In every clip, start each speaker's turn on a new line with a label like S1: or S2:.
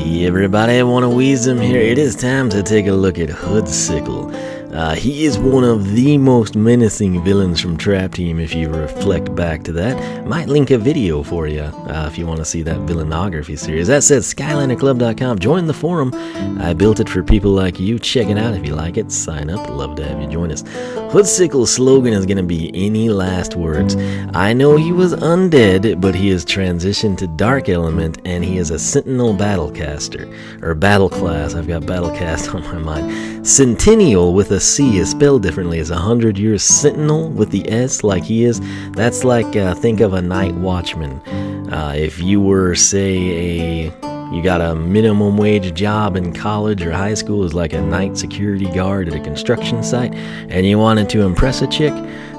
S1: Hey everybody, I want a Wiisdom here. It is time to take a look at Hoodsickle. He is one of the most menacing villains from Trap Team if you reflect back to that. Might link a video for you if you want to see that villainography series. That said, SkylanderClub.com. Join the forum. I built it for people like you. Check it out if you like it. Sign up. Love to have you join us. Hoodsickle's slogan is going to be any last words. I know he was undead, but he has transitioned to Dark Element, and he is a Sentinel Battlecaster. Or Battle Class. I've got Battlecast on my mind. Sentinel with a C is spelled differently. It's 100 years. Sentinel with the S like he is. That's like, think of a night watchman. If you were, say, you got a minimum wage job in college or high school as like a night security guard at a construction site, and you wanted to impress a chick,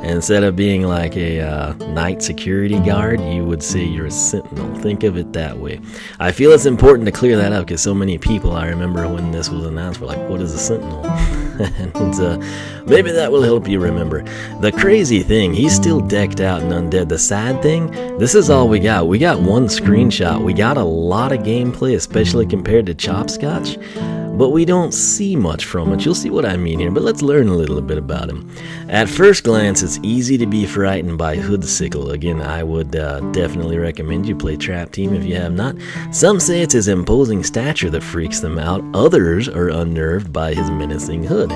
S1: instead of being like a night security guard, you would say you're a sentinel. Think of it that way. I feel it's important to clear that up because so many people, I remember when this was announced, were like, what is a sentinel? And maybe that will help you remember. The crazy thing, he's still decked out and undead. The sad thing, this is all we got. We got one screenshot. We got a lot of gameplay, especially compared to Chopscotch, but we don't see much from it. You'll see what I mean here, but let's learn a little bit about him. At first glance, it's easy to be frightened by Hoodsickle. Again, I would definitely recommend you play Trap Team if you have not. Some say it's his imposing stature that freaks them out. Others are unnerved by his menacing hood.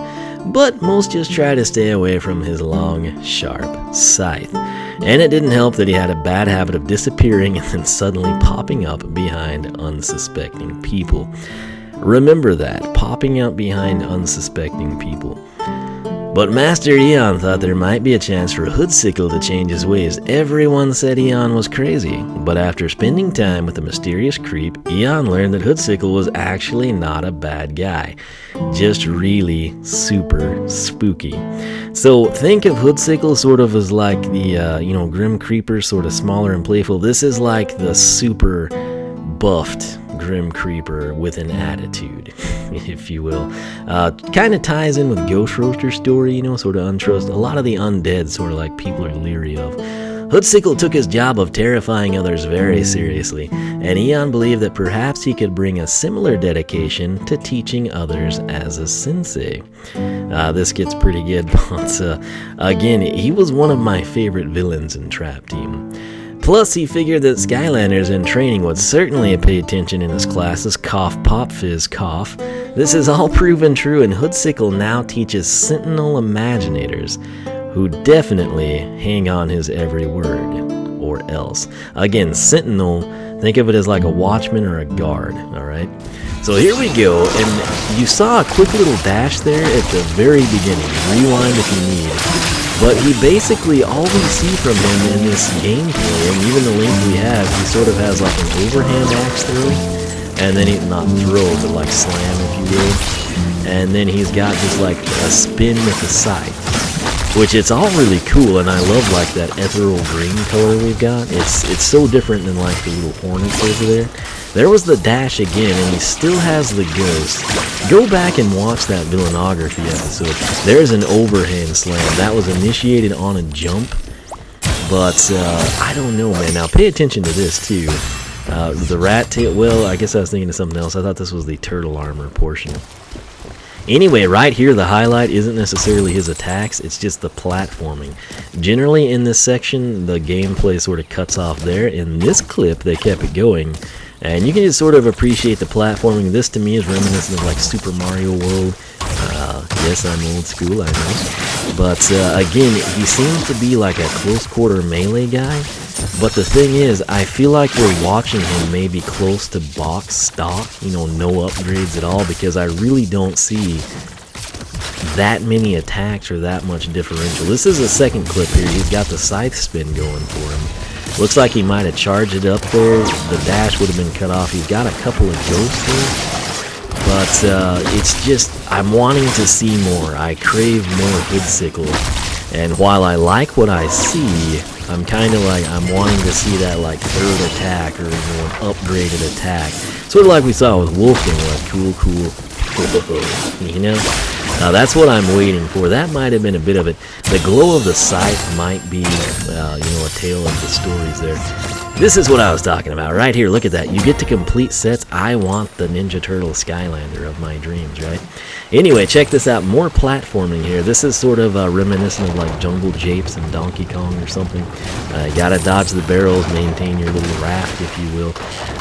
S1: But most just try to stay away from his long, sharp scythe. And it didn't help that he had a bad habit of disappearing and then suddenly popping up behind unsuspecting people. Remember that, popping up behind unsuspecting people. But Master Eon thought there might be a chance for Hoodsickle to change his ways. Everyone said Eon was crazy, but after spending time with the mysterious creep, Eon learned that Hoodsickle was actually not a bad guy, just really super spooky. So think of Hoodsickle sort of as like the, Grim Creeper, sort of smaller and playful. This is like the super buffed Grim Creeper with an attitude, if you will. Kind of ties in with Ghost Roaster's story, sort of untrust. A lot of the undead sort of like people are leery of. Hoodsickle took his job of terrifying others very seriously, and Eon believed that perhaps he could bring a similar dedication to teaching others as a sensei. This gets pretty good, but again, he was one of my favorite villains in Trap Team. Plus, he figured that Skylanders in training would certainly pay attention in his classes. Cough, pop, fizz, cough. This is all proven true, and Hoodsickle now teaches Sentinel Imaginators, who definitely hang on his every word, or else. Again, Sentinel, think of it as like a watchman or a guard, alright? So here we go, and you saw a quick little dash there at the very beginning. Rewind if you need. But he basically, all we see from him in this gameplay, and even the link we have, he sort of has like an overhand axe throw, and then not throw, but like slam if you will, and then he's got just like a spin with the scythe, which it's all really cool, and I love like that ethereal green color we've got. It's so different than like the little hornets over there. There was the dash again, and he still has the ghost. Go back and watch that villainography episode. There's an overhand slam. That was initiated on a jump. But, I don't know, man. Now, pay attention to this, too. The rat tail, well, I guess I was thinking of something else. I thought this was the turtle armor portion. Anyway, right here, the highlight isn't necessarily his attacks, it's just the platforming. Generally, in this section, the gameplay sort of cuts off there. In this clip, they kept it going. And you can just sort of appreciate the platforming. This, to me, is reminiscent of, like, Super Mario World. Yes, I'm old school, I know. But, again, he seems to be, like, a close-quarter melee guy. But the thing is, I feel like we're watching him maybe close to box stock, no upgrades at all, because I really don't see that many attacks or that much differential. This is the second clip here. He's got the scythe spin going for him. Looks like he might have charged it up there. The dash would have been cut off. He's got a couple of ghosts here. But it's just, I'm wanting to see more. I crave more Hoodsickle. And while I like what I see, I'm kind of like, I'm wanting to see that like third attack or an upgraded attack. Sort of like we saw with Wolfgang, like cool, that's what I'm waiting for. That might have been a bit of it. The glow of the scythe might be, a tale of the stories there. This is what I was talking about right here. Look at that. You get to complete sets. I want the Ninja Turtle Skylander of my dreams, right? Anyway, check this out. More platforming here. This is sort of reminiscent of like Jungle Japes and Donkey Kong or something. You gotta dodge the barrels, maintain your little raft, if you will.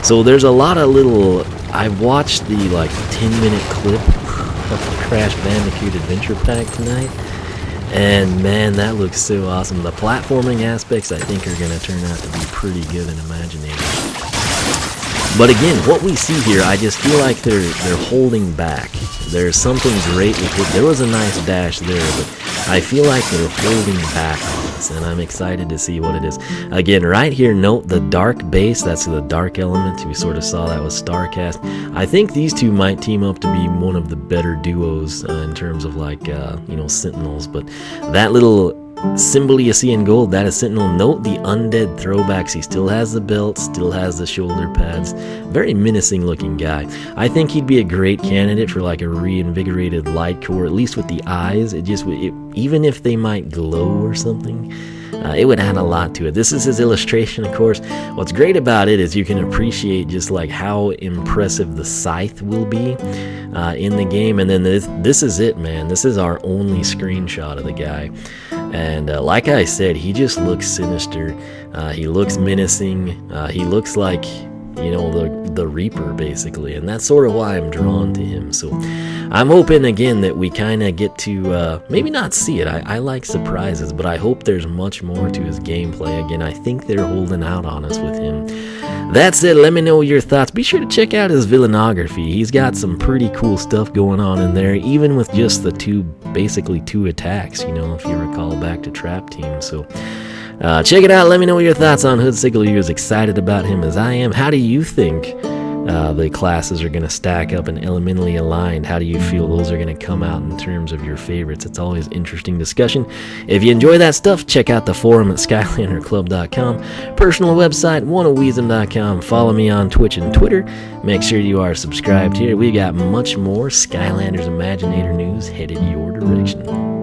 S1: So there's a lot of little... I've watched the like 10-minute clip of the Crash Bandicoot Adventure Pack tonight. And man, that looks so awesome. The platforming aspects I think are going to turn out to be pretty good in Imaginators. But again, what we see here, I just feel like they're holding back. There's something great with it. There was a nice dash there, but I feel like they're holding back on this, and I'm excited to see what it is. Again, right here, note the dark base. That's the dark element. We sort of saw that with StarCast. I think these two might team up to be one of the better duos in terms of like, Sentinels. But that little symbol you see in gold, that is Sentinel. Note the undead throwbacks. He still has the belt, still has the shoulder pads. Very menacing looking guy. I think he'd be a great candidate for like a reinvigorated light core, at least with the eyes. Even if they might glow or something, it would add a lot to it. This is his illustration, of course. What's great about it is you can appreciate just like how impressive the scythe will be in the game. And then this is it, man. This is our only screenshot of the guy. And like I said, he just looks sinister. He looks menacing. He looks like, the Reaper, basically. And that's sort of why I'm drawn to him. So I'm hoping, again, that we kind of get to maybe not see it. I like surprises, but I hope there's much more to his gameplay. Again, I think they're holding out on us with him. That's it. Let me know your thoughts. Be sure to check out his villainography. He's got some pretty cool stuff going on in there, even with just the basically two attacks, if you recall back to Trap Team. So check it out. Let me know your thoughts on Hoodsickle. You're as excited about him as I am. How do you think the classes are going to stack up and elementally aligned? How do you feel those are going to come out in terms of your favorites? It's always interesting discussion. If you enjoy that stuff, check out the forum at SkylanderClub.com, personal website, oneofwiisdom.com. Follow me on Twitch and Twitter. Make sure you are subscribed here. We got much more Skylanders Imaginator news headed your direction.